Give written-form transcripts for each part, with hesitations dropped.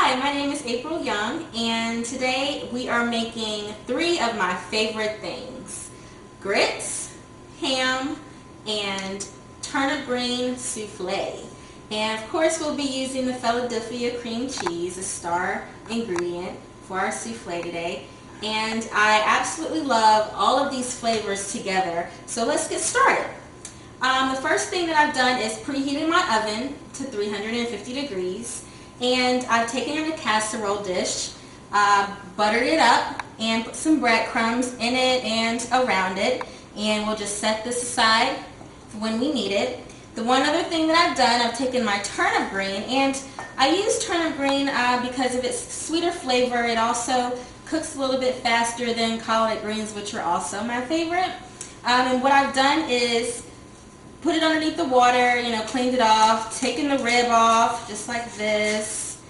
Hi, my name is April Young, and today we are making three of my favorite things: grits, ham, and turnip green souffle. And of course we'll be using the Philadelphia cream cheese, a star ingredient for our souffle today. And I absolutely love all of these flavors together, so let's get started. The first thing that I've done is preheated my oven to 350 degrees, and I've taken in a casserole dish, buttered it up, and put some breadcrumbs in it and around it, and we'll just set this aside for when we need it. The one other thing that I've done, I've taken my turnip green, and I use turnip green because of its sweeter flavor. It also cooks a little bit faster than collard greens, which are also my favorite. And what I've done is put it underneath the water, cleaned it off, taken the rib off, just like this,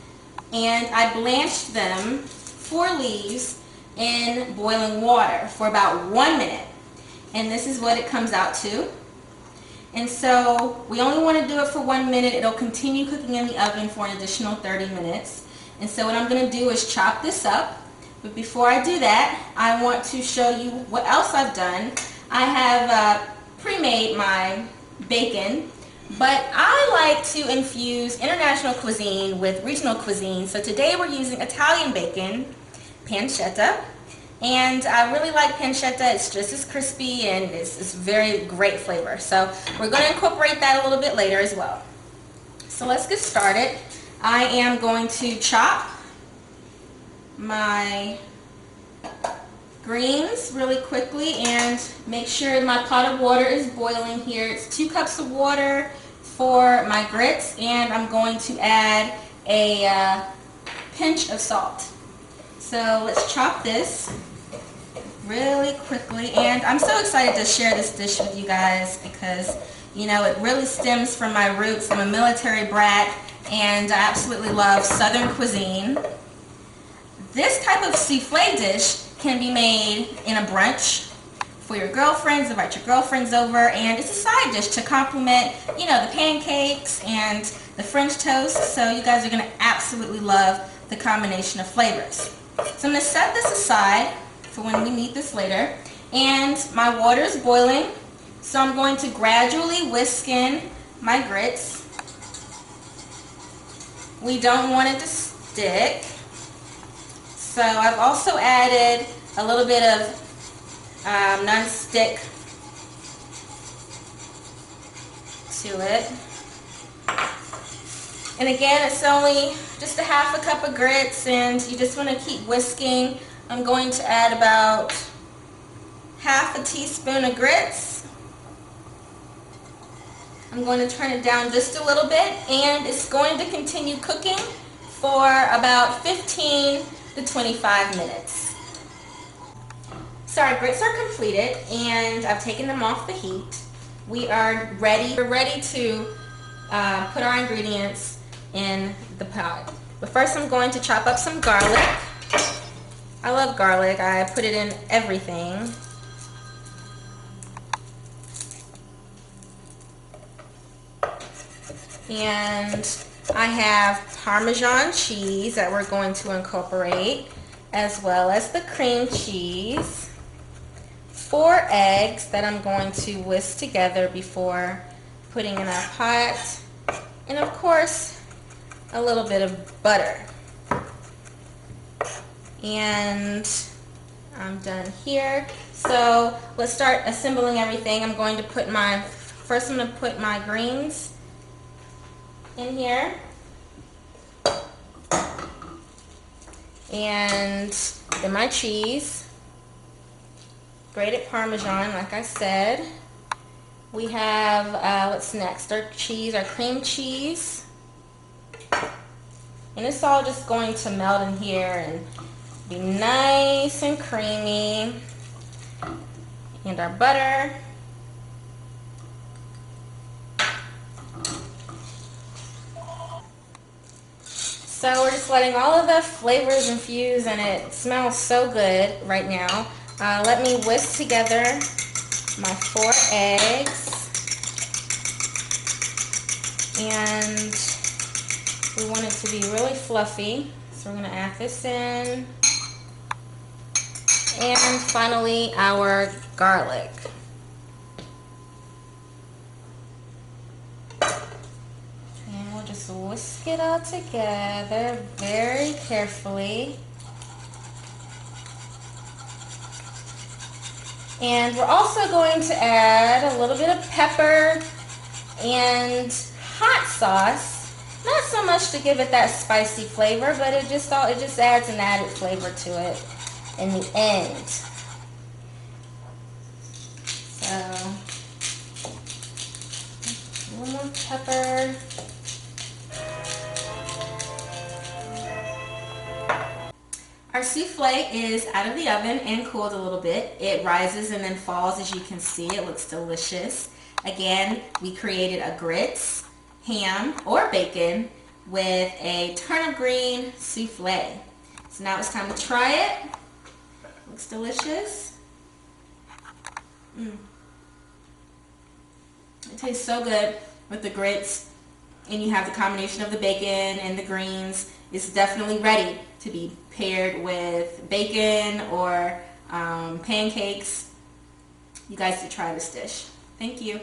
and I blanched them, 4 leaves, in boiling water for about 1 minute. And this is what it comes out to. And so we only want to do it for 1 minute. It'll continue cooking in the oven for an additional 30 minutes. And so what I'm going to do is chop this up. But before I do that, I want to show you what else I've done. I have pre-made my bacon, but I like to infuse international cuisine with regional cuisine. So today we're using Italian bacon, pancetta, and I really like pancetta. It's just as crispy and it's very great flavor. So we're going to incorporate that a little bit later as well. So let's get started. I am going to chop my greens really quickly and make sure my pot of water is boiling here. It's 2 cups of water for my grits, and I'm going to add a pinch of salt. So let's chop this really quickly, and I'm so excited to share this dish with you guys because it really stems from my roots. I'm a military brat and I absolutely love Southern cuisine. This type of souffle dish can be made in a brunch for your girlfriends. Invite your girlfriends over, and it's a side dish to complement, the pancakes and the French toast. So you guys are going to absolutely love the combination of flavors. So I'm going to set this aside for when we need this later. And my water is boiling, so I'm going to gradually whisk in my grits. We don't want it to stick. So I've also added a little bit of non-stick to it. And again, it's only just a half a cup of grits, and you just want to keep whisking. I'm going to add about half a teaspoon of grits. I'm going to turn it down just a little bit, and it's going to continue cooking for about 15 to 25 minutes. So our grits are completed, and I've taken them off the heat. We're ready to put our ingredients in the pot. But first I'm going to chop up some garlic. I love garlic. I put it in everything. And I have Parmesan cheese that we're going to incorporate, as well as the cream cheese, 4 eggs that I'm going to whisk together before putting in our pot, and of course a little bit of butter. And I'm done here. So let's start assembling everything. I'm going to put my greens in here, and then my cheese, grated Parmesan, like I said. We have, what's next? Our cream cheese. And it's all just going to melt in here and be nice and creamy. And our butter. So we're just letting all of the flavors infuse, and it smells so good right now. Let me whisk together my 4 eggs, and we want it to be really fluffy. So we're going to add this in. And finally, our garlic. And we'll just whisk it all together very carefully. And we're also going to add a little bit of pepper and hot sauce. Not so much to give it that spicy flavor, but it just adds an added flavor to it in the end. So a little more pepper. Our souffle is out of the oven and cooled a little bit. It rises and then falls, as you can see. It looks delicious. Again, we created a grits, ham, or bacon with a turnip green souffle. So now it's time to try it. Looks delicious. It tastes so good with the grits, and you have the combination of the bacon and the greens. It's definitely ready to be paired with bacon or pancakes. You guys should try this dish. Thank you.